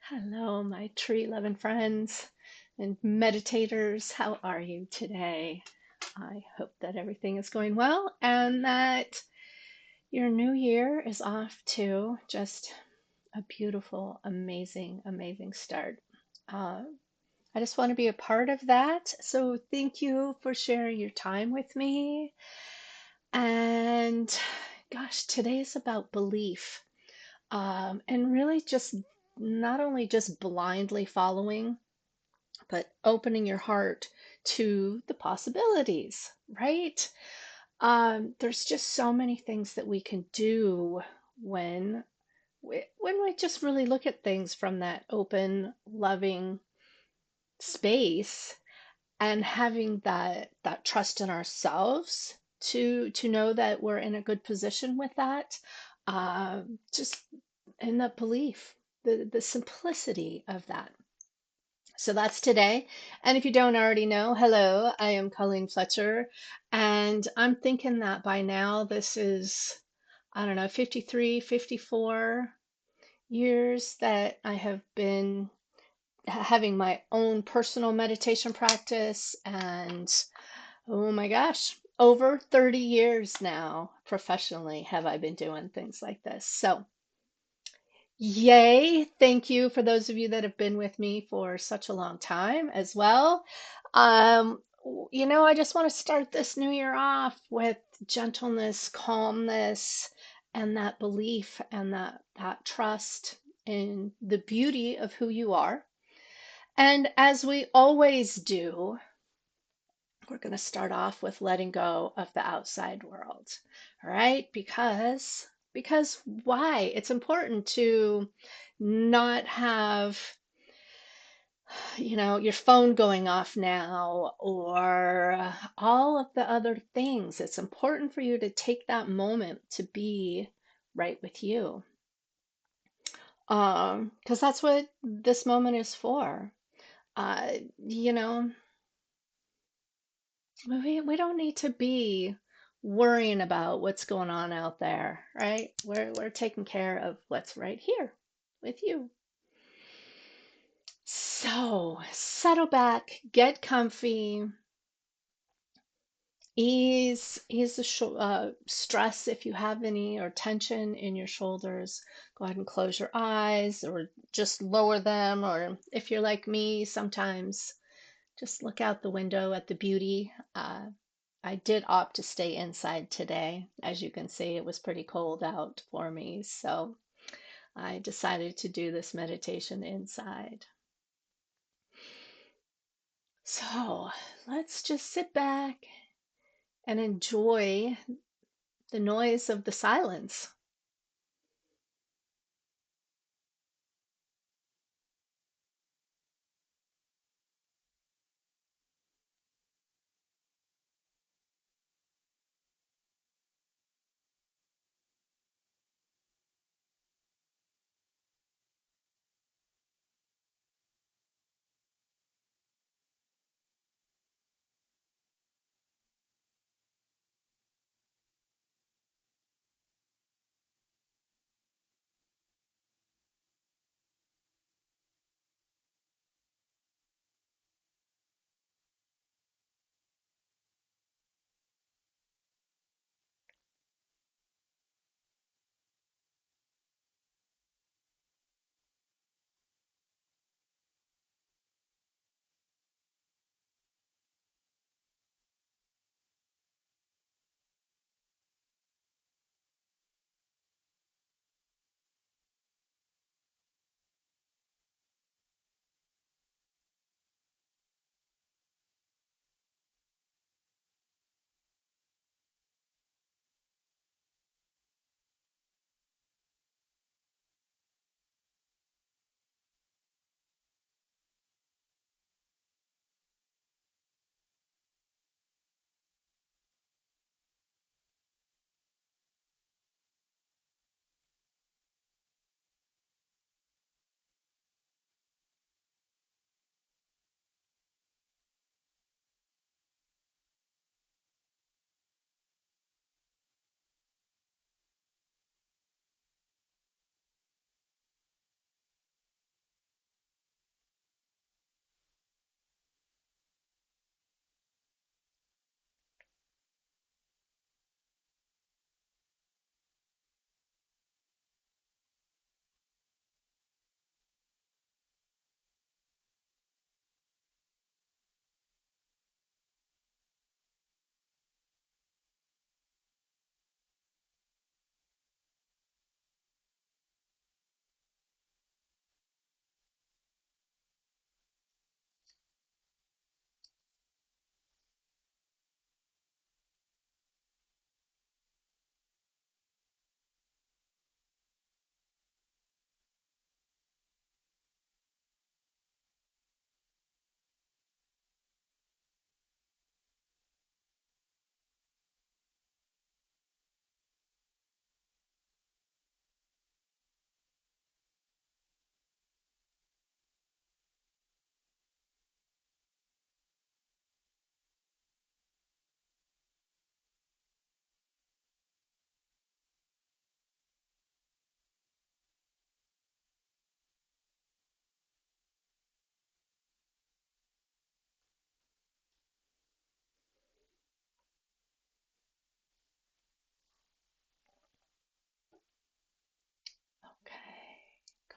Hello, my tree loving friends and meditators. How are you today? I hope that everything is going well and that your new year is off to just a beautiful, amazing start. Uh, I just want to be a part of that. So, thank you for sharing your time with me. And gosh, today is about belief and really just not only just blindly following, but opening your heart to the possibilities, right? There's just so many things that we can do when when we just really look at things from that open, loving space and having that trust in ourselves to know that we're in a good position with that. Just in the belief, the simplicity of that. So that's today. And if you don't already know, hello, I am Colleen Fletcher. And I'm thinking that by now this is, I don't know, 53, 54 years that I have been having my own personal meditation practice. And oh my gosh, over 30 years now professionally have I been doing things like this. So yay. Thank you for those of you that have been with me for such a long time as well. I just want to start this new year off with gentleness, calmness, and that belief and that trust in the beauty of who you are. And as we always do, we're going to start off with letting go of the outside world. All right? Because why? It's important to not have, your phone going off now or all of the other things. It's important for you to take that moment to be right with you. Because that's what this moment is for. Uh, you know, we don't need to be worrying about what's going on out there, right? We're taking care of what's right here with you. So settle back, get comfy, ease the stress if you have any or tension in your shoulders. Go ahead and close your eyes or just lower them. Or if you're like me, sometimes just look out the window at the beauty. I did opt to stay inside today. As you can see, it was pretty cold out for me. So I decided to do this meditation inside. So let's just sit back and enjoy the noise of the silence.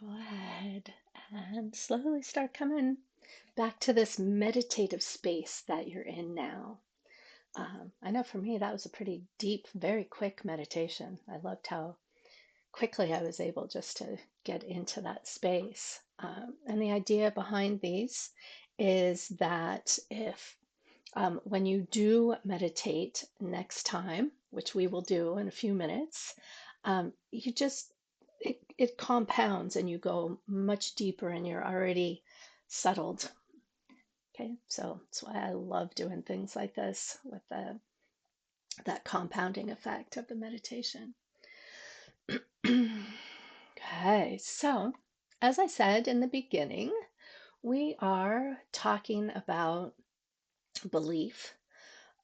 Go ahead and slowly start coming back to this meditative space that you're in now. I know for me, that was a pretty deep, very quick meditation. I loved how quickly I was able just to get into that space. And the idea behind these is that if when you do meditate next time, which we will do in a few minutes, you just, it compounds and you go much deeper and you're already settled. Okay, so that's why I love doing things like this with that compounding effect of the meditation. Okay, so as I said in the beginning, we are talking about belief,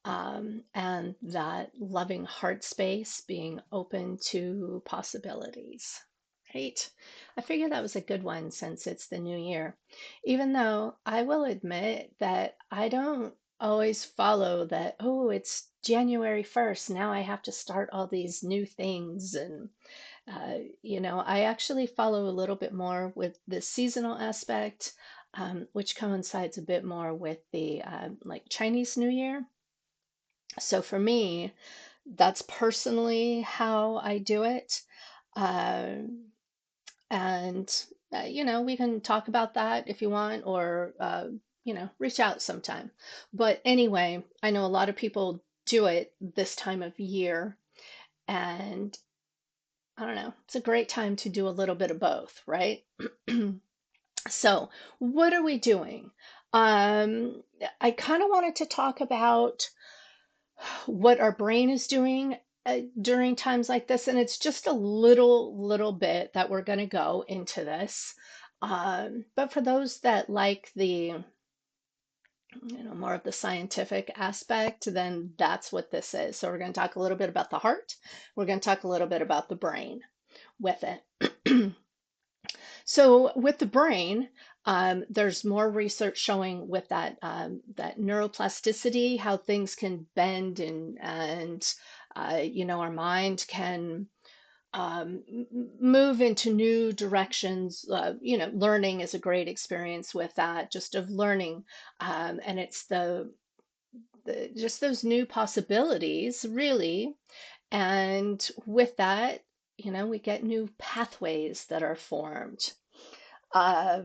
and that loving heart space being open to possibilities. Right? I figured that was a good one since it's the new year. Even though I will admit that I don't always follow that, oh, it's January 1st. Now I have to start all these new things. And, I actually follow a little bit more with the seasonal aspect, which coincides a bit more with the like Chinese New Year. So for me, that's personally how I do it. Um, and, we can talk about that if you want, or, reach out sometime. But anyway, I know a lot of people do it this time of year. And I don't know, it's a great time to do a little bit of both, right? So, what are we doing? Um, I kind of wanted to talk about what our brain is doing during times like this. And it's just a little bit that we're going to go into this. But for those that like the, more of the scientific aspect, then that's what this is. So we're going to talk a little bit about the heart. We're going to talk a little bit about the brain with it. So with the brain, there's more research showing with that neuroplasticity, how things can bend and our mind can move into new directions. Learning is a great experience with that, just of learning, and it's the just those new possibilities, really. And with that, we get new pathways that are formed. Uh,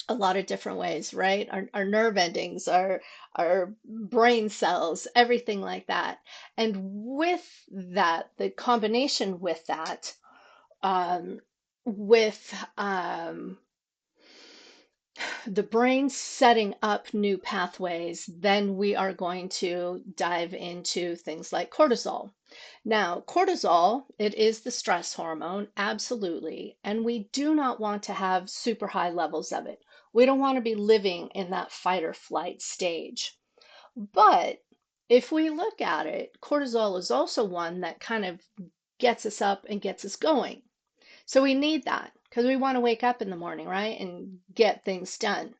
a lot of different ways, right? Our nerve endings, our brain cells, everything like that. And with that, the combination with that, um, with the brain setting up new pathways, then we are going to dive into things like cortisol. Now, cortisol, it is the stress hormone, absolutely, and we do not want to have super high levels of it. We don't want to be living in that fight or flight stage. But if we look at it, cortisol is also one that kind of gets us up and gets us going. So we need that because we want to wake up in the morning, right? And get things done.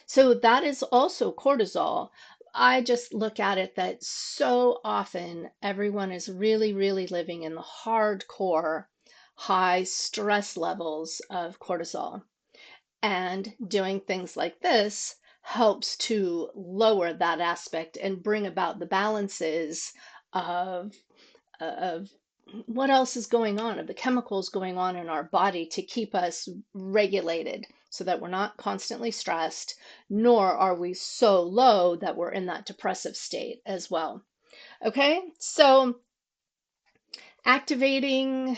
So that is also cortisol. I just look at it that so often everyone is really living in the hardcore high stress levels of cortisol. And doing things like this helps to lower that aspect and bring about the balances of of what else is going on, of the chemicals going on in our body to keep us regulated so that we're not constantly stressed, nor are we so low that we're in that depressive state as well. Okay, so activating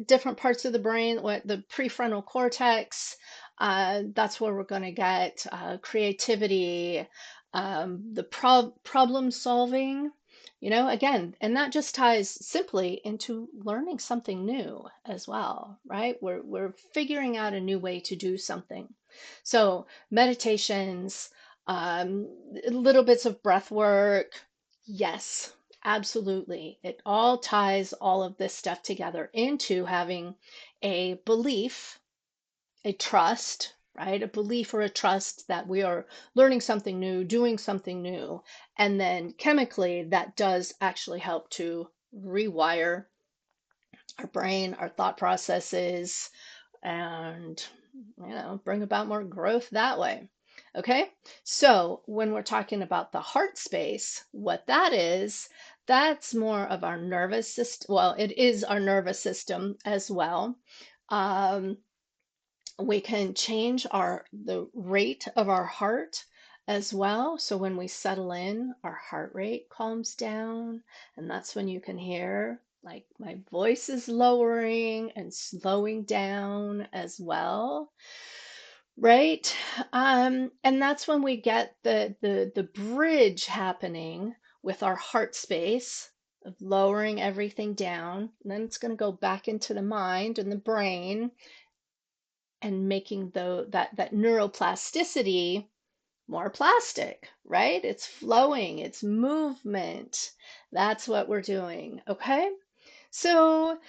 different parts of the brain, what the prefrontal cortex, that's where we're going to get creativity, the problem solving, again, and that just ties simply into learning something new as well, right? We're figuring out a new way to do something. So meditations, little bits of breath work, yes, absolutely. It all ties all of this stuff together into having a belief, a trust, right? A belief or a trust that we are learning something new, doing something new. And then chemically, that does actually help to rewire our brain, our thought processes, and bring about more growth that way. Okay, so when we're talking about the heart space, what that is, that's more of our nervous system. Well, it is our nervous system as well. Um, we can change the rate of our heart as well. So when we settle in, our heart rate calms down, and that's when you can hear like my voice is lowering and slowing down as well, right? And that's when we get the bridge happening with our heart space of lowering everything down. And then it's going to go back into the mind and the brain and making that neuroplasticity more plastic, right? It's flowing, it's movement. That's what we're doing, okay? So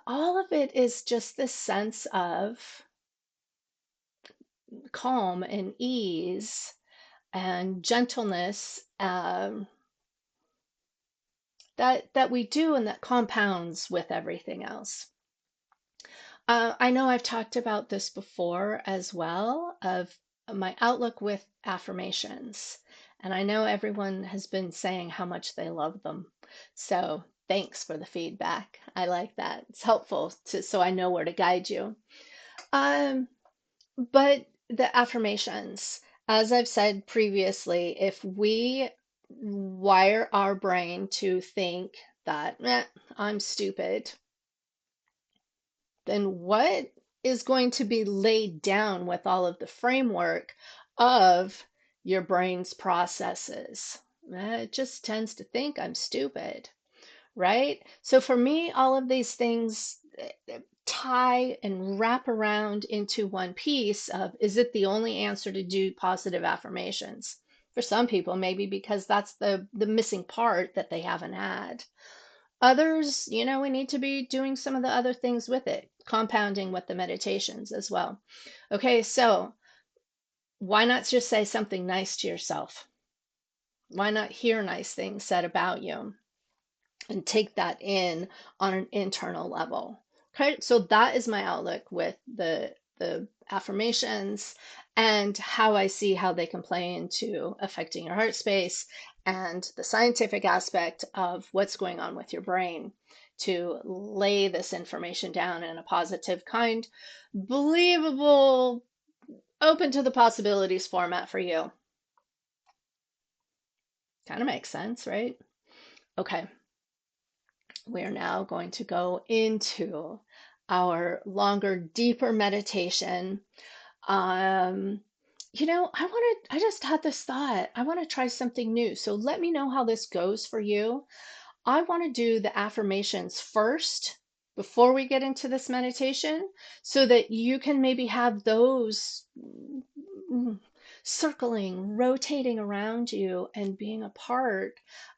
all of it is just this sense of calm and ease and gentleness, that we do, and that compounds with everything else. I know I've talked about this before as well, of my outlook with affirmations. And I know everyone has been saying how much they love them. So thanks for the feedback. I like that. It's helpful so I know where to guide you. Um, but the affirmations, as I've said previously, if we wire our brain to think that, I'm stupid, then what is going to be laid down with all of the framework of your brain's processes? It just tends to think I'm stupid, right? So for me, all of these things tie and wrap around into one piece of, is it the only answer to do positive affirmations? For some people, maybe because that's the missing part that they haven't had. Others, we need to be doing some of the other things with it, compounding with the meditations as well. Okay, so why not just say something nice to yourself? Why not hear nice things said about you and take that in on an internal level? Okay, so that is my outlook with the affirmations and how I see how they can play into affecting your heart space and the scientific aspect of what's going on with your brain to lay this information down in a positive, kind, believable, open to the possibilities format for you. Kind of makes sense, right? Okay, we are now going to go into our longer, deeper meditation. Um, I just had this thought. I want to try something new. So let me know how this goes for you. I want to do the affirmations first before we get into this meditation so that you can maybe have those mm, circling, rotating around you and being a part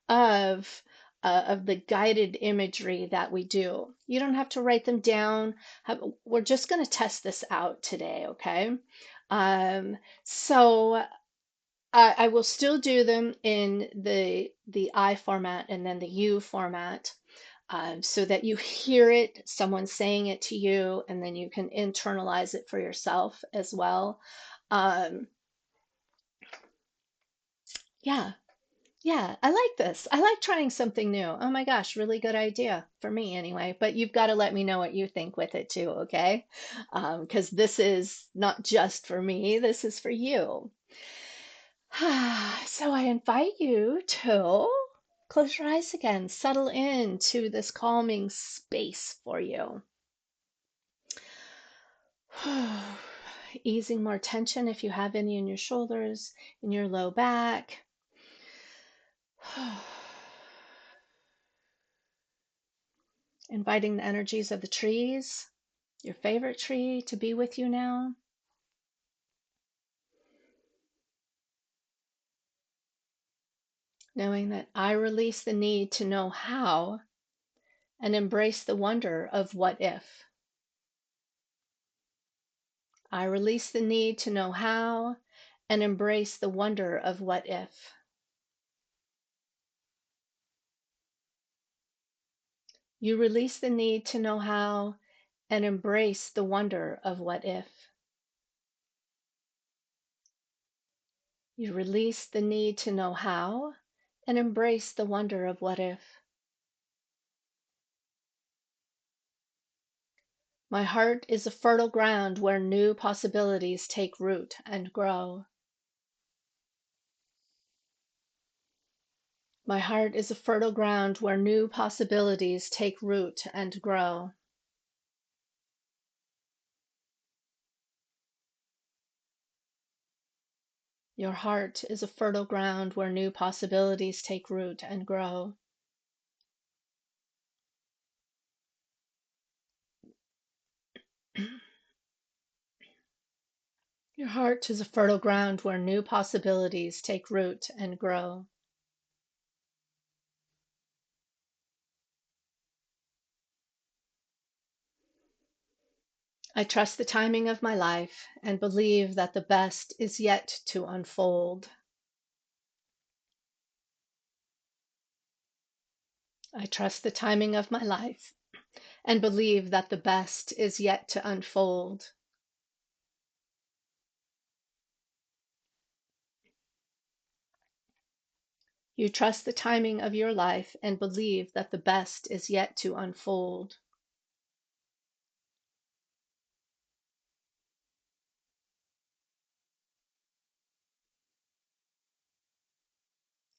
of of the guided imagery that we do. You don't have to write them down. We're just going to test this out today, okay? So I will still do them in the I format and then the you format, so that you hear it, someone saying it to you, and then you can internalize it for yourself as well. Um, yeah, yeah, I like this. I like trying something new. Oh my gosh, really good idea for me anyway. But you've got to let me know what you think with it too, okay? Because this is not just for me, this is for you. So I invite you to close your eyes again, settle into this calming space for you. Easing more tension if you have any in your shoulders, in your low back. Inviting the energies of the trees, your favorite tree, to be with you now. Knowing that I release the need to know how and embrace the wonder of what if. I release the need to know how and embrace the wonder of what if. You release the need to know how and embrace the wonder of what if. You release the need to know how and embrace the wonder of what if. My heart is a fertile ground where new possibilities take root and grow. My heart is a fertile ground where new possibilities take root and grow. Your heart is a fertile ground where new possibilities take root and grow. Your heart is a fertile ground where new possibilities take root and grow. I trust the timing of my life and believe that the best is yet to unfold. I trust the timing of my life and believe that the best is yet to unfold. You trust the timing of your life and believe that the best is yet to unfold.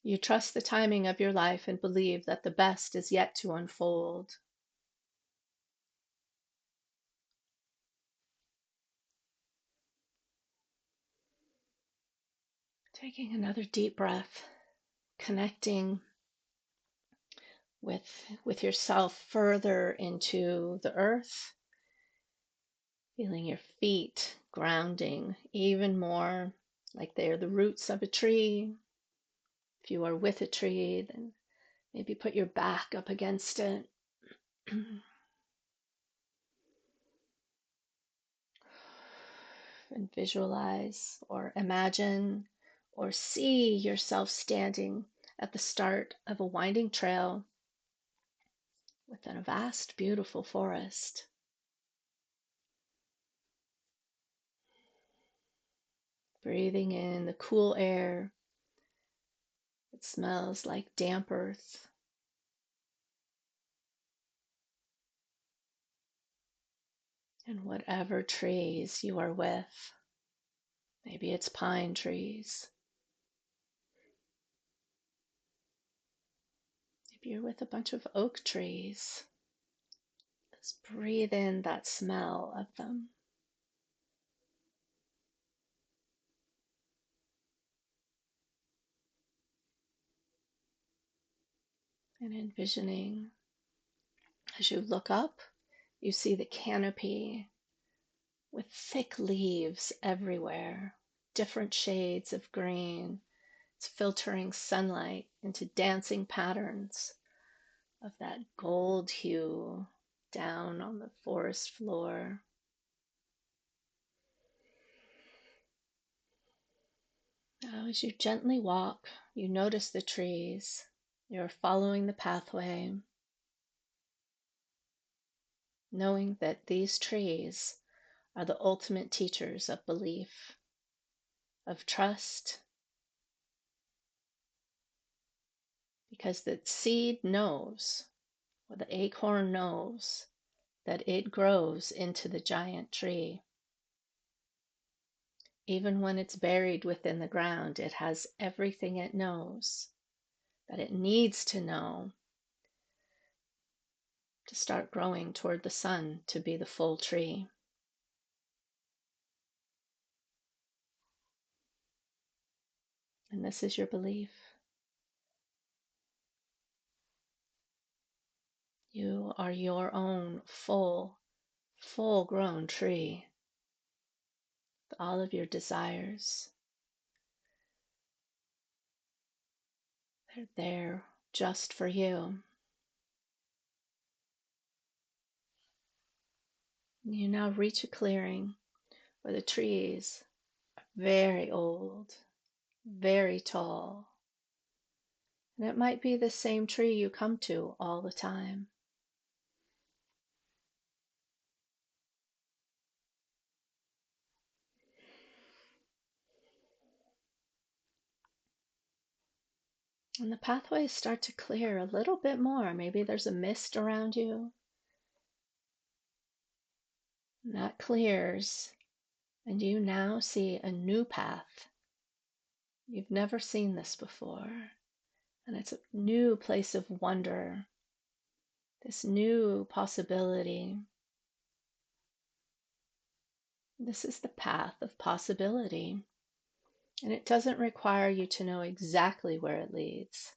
You trust the timing of your life and believe that the best is yet to unfold. Taking another deep breath, connecting with yourself further into the earth, feeling your feet grounding even more like they are the roots of a tree. If you are with a tree, then maybe put your back up against it. And visualize or imagine or see yourself standing at the start of a winding trail within a vast, beautiful forest. Breathing in the cool air. It smells like damp earth. And whatever trees you are with, maybe it's pine trees. Maybe you're with a bunch of oak trees. Just breathe in that smell of them. And envisioning as you look up, you see the canopy with thick leaves everywhere, different shades of green. It's filtering sunlight into dancing patterns of that gold hue down on the forest floor. Now, as you gently walk, you notice the trees. You're following the pathway, knowing that these trees are the ultimate teachers of belief, of trust, because the seed knows, or the acorn knows, that it grows into the giant tree. Even when it's buried within the ground, it has everything it knows that it needs to know to start growing toward the sun to be the full tree. And this is your belief. You are your own full grown tree with all of your desires. They're there just for you. You now reach a clearing where the trees are very old, very tall. And it might be the same tree you come to all the time. And the pathways start to clear a little bit more. Maybe there's a mist around you, and that clears, and you now see a new path. You've never seen this before, and it's a new place of wonder, this new possibility. This is the path of possibility, and it doesn't require you to know exactly where it leads.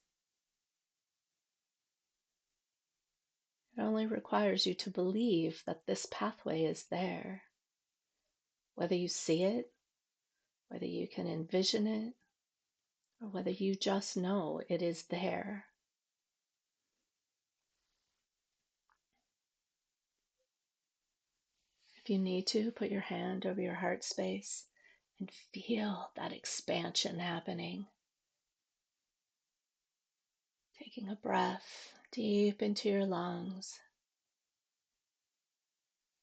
It only requires you to believe that this pathway is there. Whether you see it, whether you can envision it, or whether you just know it is there. If you need to, put your hand over your heart space and feel that expansion happening. Taking a breath deep into your lungs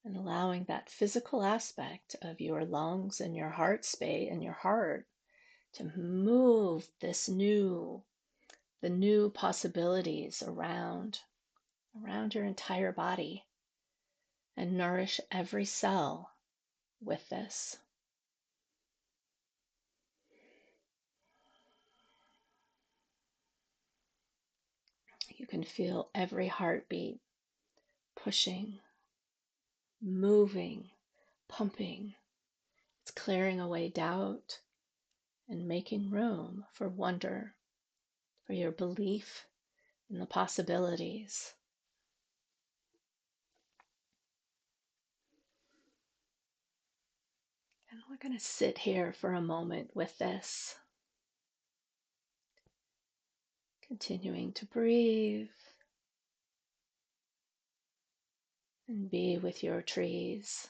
and allowing that physical aspect of your lungs and your heart space and your heart to move the new possibilities around your entire body and nourish every cell with this. You can feel every heartbeat pushing, moving, pumping. It's clearing away doubt and making room for wonder, for your belief in the possibilities. And we're going to sit here for a moment with this, continuing to breathe and be with your trees.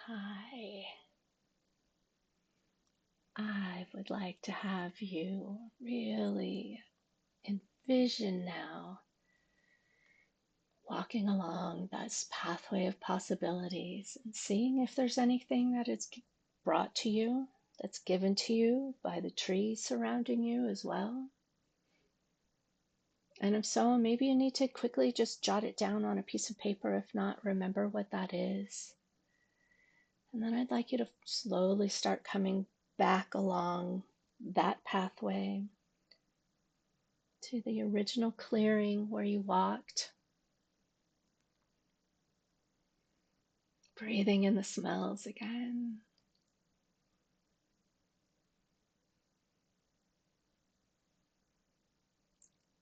Hi. I would like to have you really envision now walking along this pathway of possibilities and seeing if there's anything that is brought to you, that's given to you by the trees surrounding you as well. And if so, maybe you need to quickly just jot it down on a piece of paper. If not, remember what that is. And then I'd like you to slowly start coming back along that pathway to the original clearing where you walked, breathing in the smells again,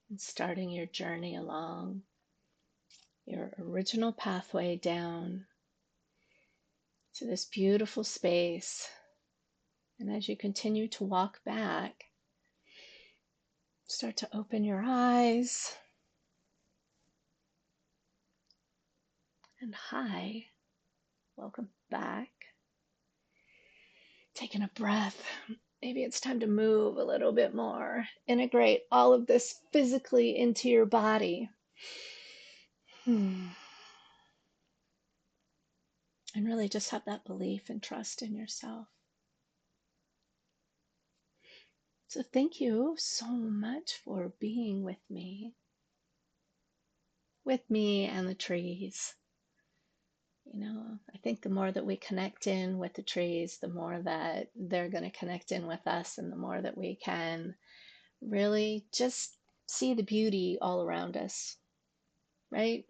and starting your journey along your original pathway down to this beautiful space. And as you continue to walk back, start to open your eyes. And hi, welcome back. Taking a breath. Maybe it's time to move a little bit more. Integrate all of this physically into your body. And really just have that belief and trust in yourself. So thank you so much for being with me and the trees. I think the more that we connect in with the trees, the more that they're going to connect in with us, and the more that we can really just see the beauty all around us, right?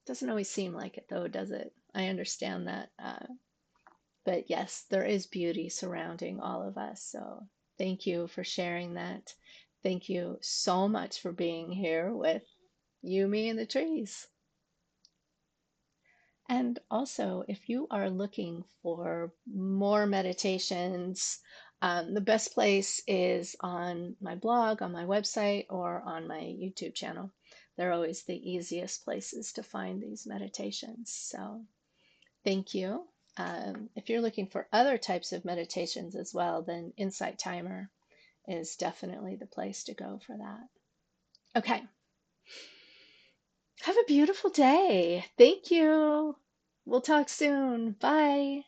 Doesn't always seem like it though, does it? I understand that. But yes, there is beauty surrounding all of us. So thank you for sharing that. Thank you so much for being here with you, me, and the trees. And also, if you are looking for more meditations, the best place is on my blog, on my website, or on my YouTube channel. They're always the easiest places to find these meditations. So thank you. If you're looking for other types of meditations as well, then Insight Timer is definitely the place to go for that. Okay. Have a beautiful day. Thank you. We'll talk soon. Bye.